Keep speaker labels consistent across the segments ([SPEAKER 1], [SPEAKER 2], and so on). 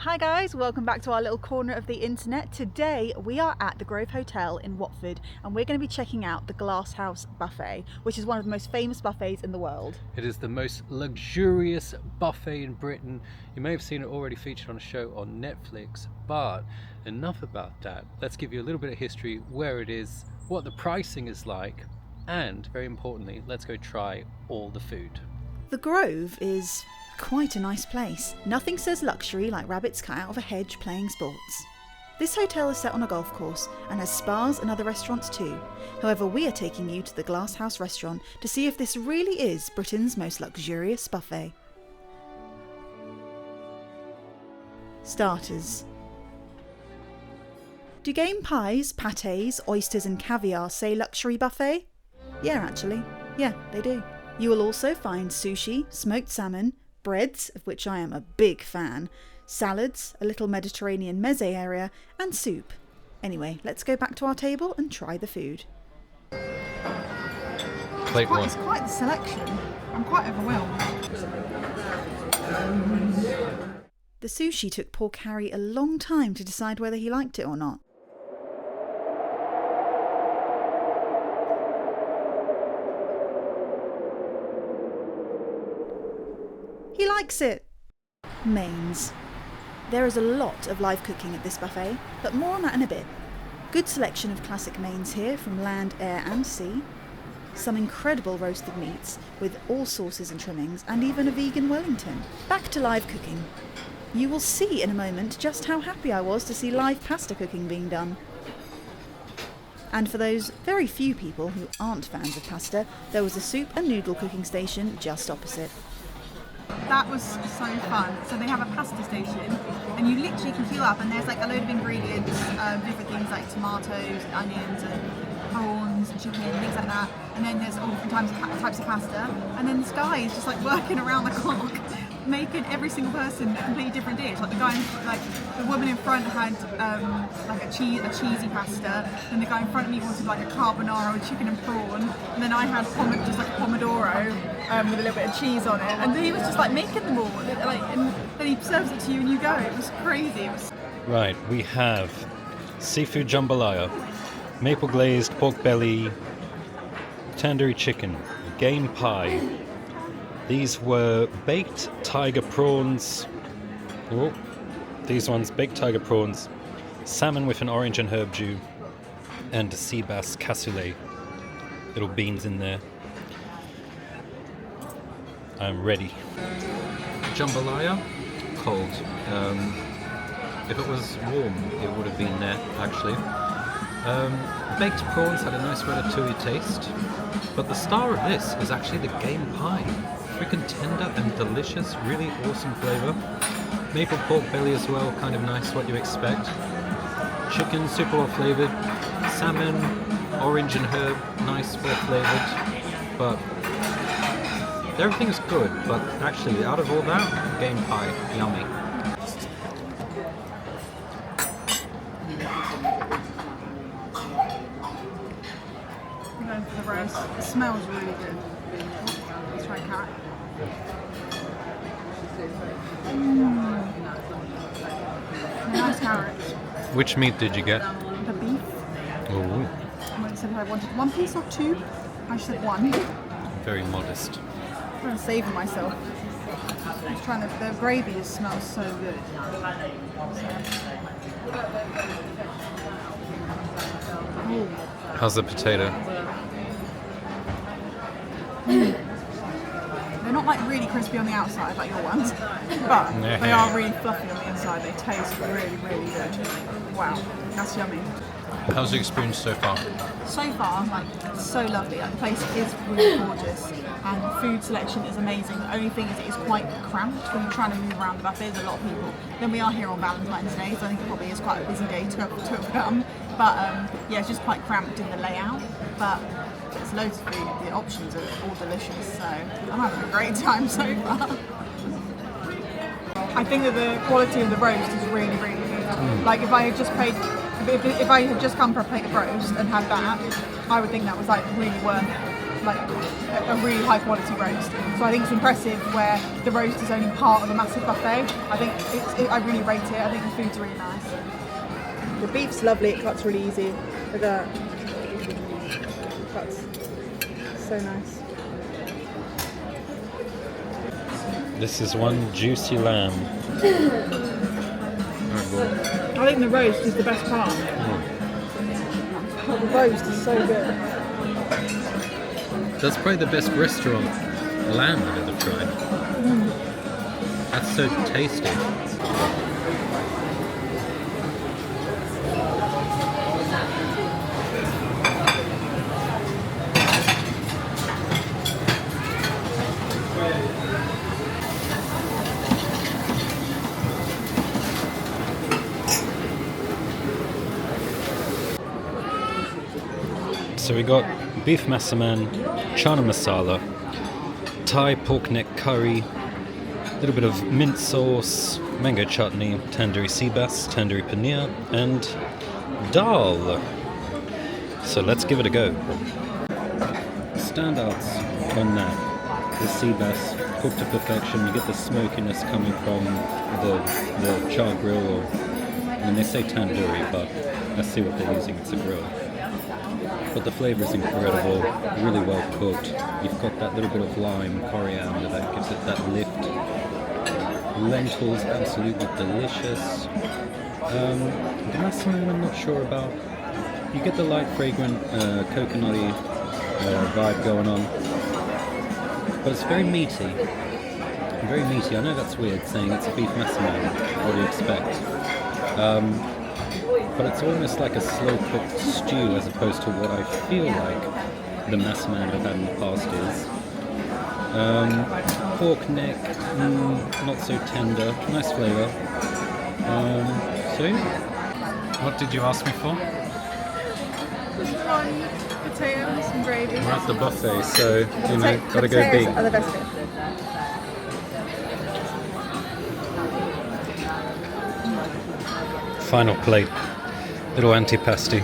[SPEAKER 1] Hi guys, welcome back to our little corner of the internet. Today we are at the Grove Hotel in Watford and we're going to be checking out the Glasshouse buffet, which is one of the most famous buffets in the world.
[SPEAKER 2] It is the most luxurious buffet in Britain. You may have seen it already featured on a show on Netflix, but enough about that. Let's give you a little bit of history, where it is, what the pricing is like, and very importantly, let's go try all the food.
[SPEAKER 1] The Grove is quite a nice place. Nothing says luxury like rabbits cut out of a hedge playing sports. This hotel is set on a golf course and has spas and other restaurants too. However, we are taking you to the Glasshouse Restaurant to see if this really is Britain's most luxurious buffet. Starters. Do game pies, pâtés, oysters and caviar say luxury buffet? Yeah, actually. Yeah, they do. You will also find sushi, smoked salmon, breads, of which I am a big fan, salads, a little Mediterranean meze area, and soup. Anyway, let's go back to our table and try the food.
[SPEAKER 2] Plate one.
[SPEAKER 1] It's quite the selection. I'm quite overwhelmed. The sushi took poor Carrie a long time to decide whether he liked it or not. He likes it. Mains. There is a lot of live cooking at this buffet, but more on that in a bit. Good selection of classic mains here from land, air and sea. Some incredible roasted meats with all sauces and trimmings, and even a vegan Wellington. Back to live cooking. You will see in a moment just how happy I was to see live pasta cooking being done. And for those very few people who aren't fans of pasta, there was a soup and noodle cooking station just opposite.
[SPEAKER 3] That was so fun. So they have a pasta station and you literally can queue up and there's like a load of ingredients, different things like tomatoes, onions and prawns and chicken, things like that. And then there's all different types of pasta. And then this guy is just like working around the clock, making every single person a completely different dish. Like the woman in front had like a cheesy pasta, and the guy in front of me wanted like a carbonara with chicken and prawn, and then I had just like a pomodoro with a little bit of cheese on it, and he was just like making them all, and then he serves it to you and you go. It was crazy.
[SPEAKER 2] Right, we have seafood jambalaya, maple glazed pork belly, tandoori chicken, game pie. These were baked tiger prawns. Oh, these ones, baked tiger prawns, salmon with an orange and herb jus, and sea bass cassoulet. Little beans in there. I'm ready. Jambalaya, cold. If it was warm, it would have been there, actually. Baked prawns had a nice ratatouille taste, but the star of this is actually the game pie. Freaking tender and delicious, really awesome flavour. Maple pork belly as well, kind of nice, what you expect. Chicken, super well flavoured. Salmon, orange and herb, nice, well flavoured. But everything's good, but actually, out of all that, game pie, yummy.
[SPEAKER 3] I'm going for the roast. It smells really good. Let's try carrot. Nice carrots.
[SPEAKER 2] Which meat did you get?
[SPEAKER 3] The beef.
[SPEAKER 2] Ooh,
[SPEAKER 3] I said I wanted one piece or two. I said one.
[SPEAKER 2] very modest.
[SPEAKER 3] I'm trying to savour myself. The gravy just smells so good. Ooh.
[SPEAKER 2] How's the potato?
[SPEAKER 3] They're not like really crispy on the outside like your ones, but they are really fluffy on the inside. They taste really, really good. Wow, that's yummy.
[SPEAKER 2] How's the experience so far?
[SPEAKER 3] So far, like, so lovely. Like, the place is really gorgeous and the food selection is amazing. The only thing is it is quite cramped when you're trying to move around the buffet. There's a lot of people. Then we are here on Valentine's Day, so I think it probably is quite a busy day to have come. But yeah, it's just quite cramped in the layout. But there's loads of food. The options are all delicious. So I'm having a great time so far. I think that the quality of the roast is really, really good. Like, if I had just paid, if I had just come for a plate of roast and had that, I would think that was like really worth like a really high quality roast. So I think it's impressive where the roast is only part of a massive buffet. I think I really rate it. I think the food's really nice.
[SPEAKER 1] The beef's lovely, it cuts really easy. Look at that. Cuts so nice.
[SPEAKER 2] This is one juicy lamb.
[SPEAKER 3] I think the roast is the best part.
[SPEAKER 1] Oh, the roast is so good.
[SPEAKER 2] That's probably the best restaurant lamb I've ever tried. That's so tasty. So we got beef massaman, chana masala, Thai pork neck curry, a little bit of mint sauce, mango chutney, tandoori sea bass, tandoori paneer, and dal. So let's give it a go. Standouts on that: the sea bass cooked to perfection. You get the smokiness coming from the char grill, and they say tandoori, but I see what they're using. It's a grill. But the flavour is incredible, really well cooked. You've got that little bit of lime, coriander that gives it that lift. Lentils, absolutely delicious. The massaman I'm not sure about. You get the light, fragrant, coconutty vibe going on. But it's very meaty. Very meaty. I know that's weird saying it's a beef massaman. What do you expect? But it's almost like a slow-cooked stew as opposed to what I feel like the massaman I've had in the past is. Pork neck, not so tender, nice flavour. So, what did you ask me for?
[SPEAKER 3] One potatoes and gravy.
[SPEAKER 2] We're at the buffet, so, you know, gotta go big.
[SPEAKER 1] Are the best bit.
[SPEAKER 2] Final plate. Little antipasti.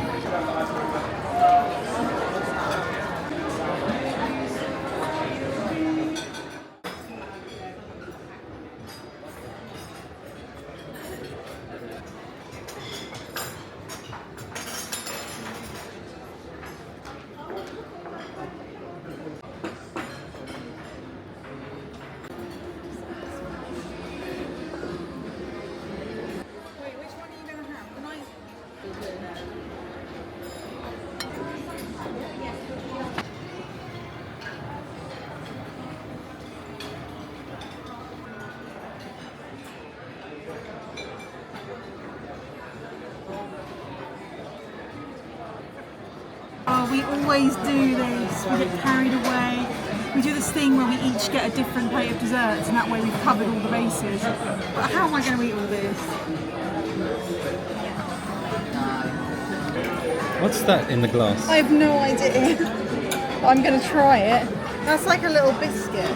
[SPEAKER 3] Wait, which one are you going to have? The nice. Oh, we always do this. We get carried away. We do this thing where we each get a different plate of desserts, and that way we've covered all the bases. But how am I going to eat all this?
[SPEAKER 2] What's that in the glass?
[SPEAKER 1] I have no idea. I'm going to try it. That's like a little biscuit.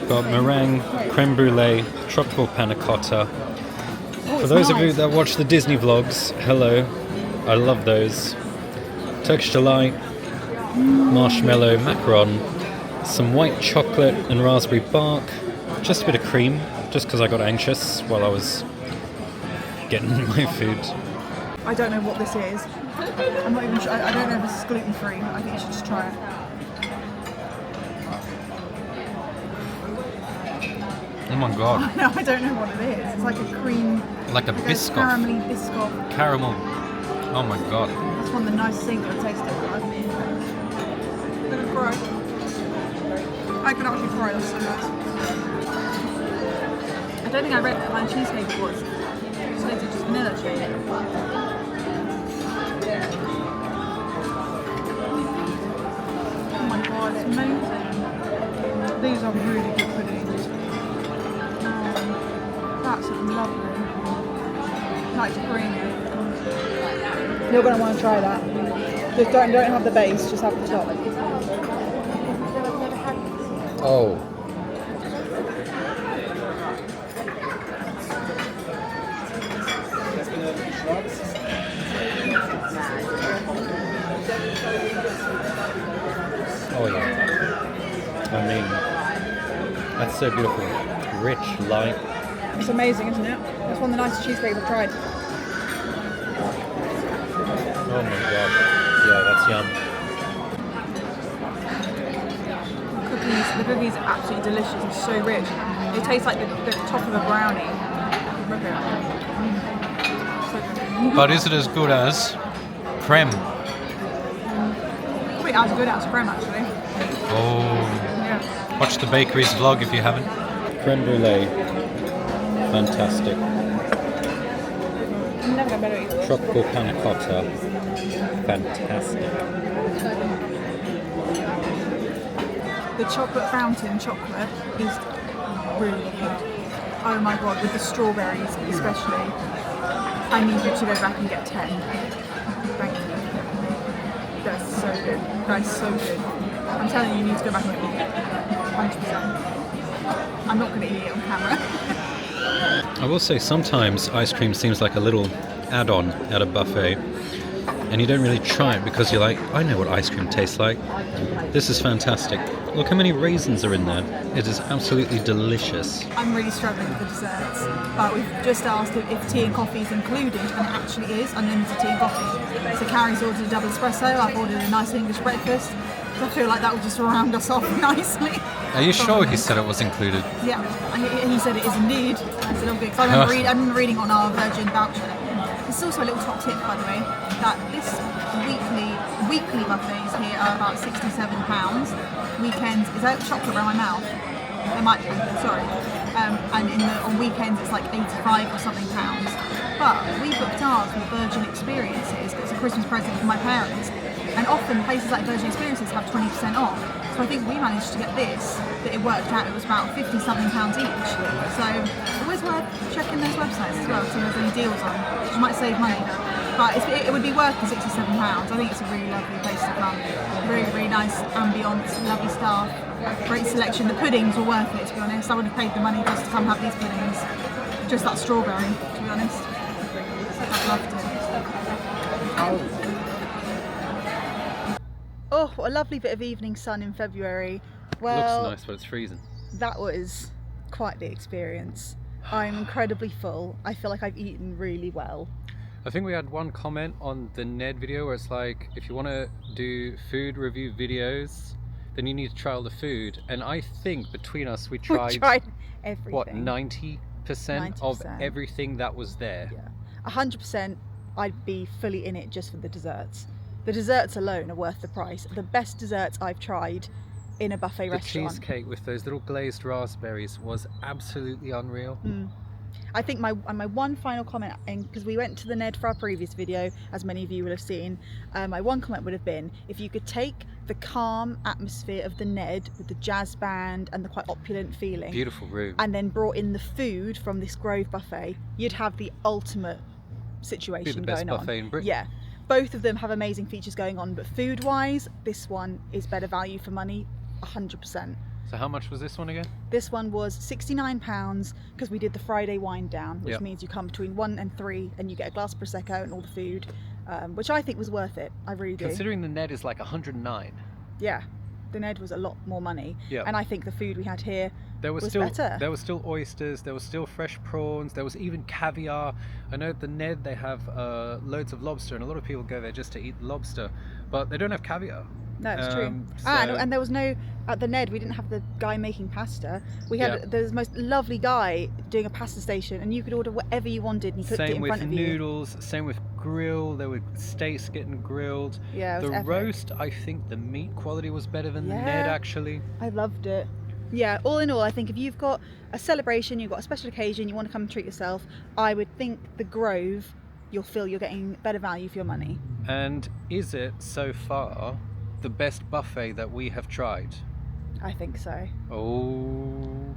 [SPEAKER 2] Got meringue, creme brulee, tropical panna cotta.
[SPEAKER 1] Oh,
[SPEAKER 2] For
[SPEAKER 1] it's
[SPEAKER 2] those of you
[SPEAKER 1] nice.
[SPEAKER 2] that watch the Disney vlogs, hello. I love those. Turkish delight, marshmallow, macaron, some white chocolate and raspberry bark, just a bit of cream, just because I got anxious while I was getting my food.
[SPEAKER 3] I don't know what this is. I'm not even sure. I don't know if this is gluten free. I think you should just try it.
[SPEAKER 2] Oh my god,
[SPEAKER 3] No, I don't know what it is. It's like a cream,
[SPEAKER 2] like a
[SPEAKER 3] like a
[SPEAKER 2] biscoff,
[SPEAKER 3] caramelly biscoff.
[SPEAKER 2] caramel. Oh my god.
[SPEAKER 3] That's one of the nicest things I've tasted. I'm gonna cry. I can actually cry. That's so nice. I don't think I read what kind of cheesecake it was. So it's just vanilla cheese. Oh my god, it's amazing. These are really good puddings. That's lovely. Like creamy.
[SPEAKER 1] You're going to want to try that. Just don't have the base, just have the top.
[SPEAKER 2] Oh. Oh yeah. I mean, that's so beautiful. Rich, light.
[SPEAKER 3] It's amazing, isn't it? It's one of the nicest cheesecakes I've tried.
[SPEAKER 2] Oh my god. Yeah, that's yum.
[SPEAKER 3] The cookies are absolutely delicious. It's so rich. It tastes like the top of a brownie. Look at it.
[SPEAKER 2] But is it as good as creme?
[SPEAKER 3] Probably as good as creme, actually.
[SPEAKER 2] Oh.
[SPEAKER 3] Yeah.
[SPEAKER 2] Watch the bakery's vlog if you haven't. Creme brulee. Fantastic.
[SPEAKER 3] I'm never gonna better eat this.
[SPEAKER 2] Tropical panna cotta. Fantastic.
[SPEAKER 3] The chocolate fountain chocolate is really good. Oh my god, with the strawberries especially. I need you to go back and get 10. Thank you. That's so good. That is so good. I'm telling you, you need to go back and eat it. 100%. I'm not going to eat it on camera.
[SPEAKER 2] I will say sometimes ice cream seems like a little add-on at a buffet, and you don't really try it because you're like, I know what ice cream tastes like. This is fantastic. Look how many raisins are in there. It is absolutely delicious.
[SPEAKER 3] I'm really struggling with the desserts, but we've just asked if tea and coffee is included, and it actually is unlimited tea and coffee. So Carrie's ordered a double espresso, I've ordered a nice English breakfast. So I feel like that will just round us off nicely.
[SPEAKER 2] Are you sure he said it was included?
[SPEAKER 3] Yeah, he said it is indeed. I said, oh good, 'cause I remember reading on our Virgin voucher. There's also a little top tip, by the way, that this weekly buffets here are about £67. Weekends, is that chocolate around my mouth? It might be, sorry. And on weekends it's like 85 or something pounds. But we booked ours with Virgin Experiences. It's a Christmas present for my parents. And often places like Virgin Experiences have 20% off. So I think we managed to get this, that it worked out, it was about 50 something pounds each. So always worth checking those websites as well, to see if there's any deals on, which might save money. But it would be worth the £67. I think it's a really lovely place to come. Really, really nice ambience, lovely staff, great selection. The puddings were worth it, to be honest. I would have paid the money just to come have these puddings. Just that strawberry, to be honest. I loved it. Oh, what a lovely bit of evening sun in February. Well,
[SPEAKER 2] Looks nice, but it's freezing.
[SPEAKER 3] that was quite the experience. I'm incredibly full. I feel like I've eaten really well.
[SPEAKER 2] I think we had one comment on the Ned video where it's like, if you want to do food review videos, then you need to try all the food. And I think between us we tried
[SPEAKER 3] everything.
[SPEAKER 2] what, 90% of everything that was there.
[SPEAKER 3] Yeah, 100%. I'd be fully in it just for the desserts. The desserts alone are worth the price. The best desserts I've tried in a buffet restaurant.
[SPEAKER 2] The cheesecake with those little glazed raspberries was absolutely unreal.
[SPEAKER 3] I think my one final comment, because we went to the Ned for our previous video, as many of you will have seen, my one comment would have been, if you could take the calm atmosphere of the Ned with the jazz band and the quite opulent feeling,
[SPEAKER 2] Beautiful room,
[SPEAKER 3] and then brought in the food from this Grove buffet, you'd have the ultimate situation
[SPEAKER 2] be the best
[SPEAKER 3] going on.
[SPEAKER 2] buffet in Britain.
[SPEAKER 3] Yeah, both of them have amazing features going on, but food wise, this one is better value for money, 100%.
[SPEAKER 2] So how much was this one again?
[SPEAKER 3] This one was £69 because we did the Friday wind down, which
[SPEAKER 2] Yep.
[SPEAKER 3] means you come between 1 and 3 and you get a glass of Prosecco and all the food, which I think was worth it. I really do.
[SPEAKER 2] Considering the Ned is like 109.
[SPEAKER 3] Yeah, the Ned was a lot more money.
[SPEAKER 2] Yep.
[SPEAKER 3] And I think the food we had here
[SPEAKER 2] There was
[SPEAKER 3] better.
[SPEAKER 2] There were still oysters, there was still fresh prawns, there was even caviar. I know at the Ned they have loads of lobster, and a lot of people go there just to eat lobster, but they don't have caviar.
[SPEAKER 3] No, it's true.
[SPEAKER 2] So-
[SPEAKER 3] And there was no, at the Ned, we didn't have the guy making pasta. We had the most lovely guy doing a pasta station, and you could order whatever you wanted and he cooked it in front of you.
[SPEAKER 2] Same with noodles, same with grill, there were steaks getting grilled.
[SPEAKER 3] Yeah, it was
[SPEAKER 2] the
[SPEAKER 3] epic.
[SPEAKER 2] roast, I think the meat quality was better than the Ned actually.
[SPEAKER 3] I loved it. Yeah, all in all, I think if you've got a celebration, you've got a special occasion, you want to come and treat yourself, I would think the Grove, you'll feel you're getting better value for your money.
[SPEAKER 2] And is it so far the best buffet that we have tried?
[SPEAKER 3] I think so.
[SPEAKER 2] Oh.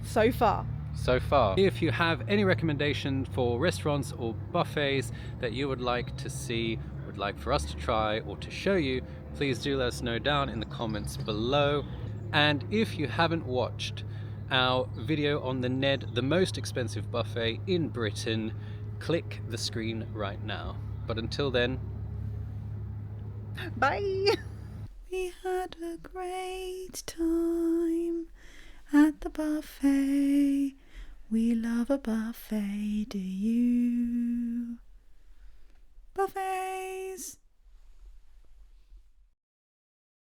[SPEAKER 3] So far.
[SPEAKER 2] So far. If you have any recommendation for restaurants or buffets that you would like to see, would like for us to try or to show you, please do let us know down in the comments below. And if you haven't watched our video on the Ned, the most expensive buffet in Britain, click the screen right now. But until then,
[SPEAKER 3] Bye.
[SPEAKER 1] We had a great time at the buffet. We love a buffet, do you? Buffet!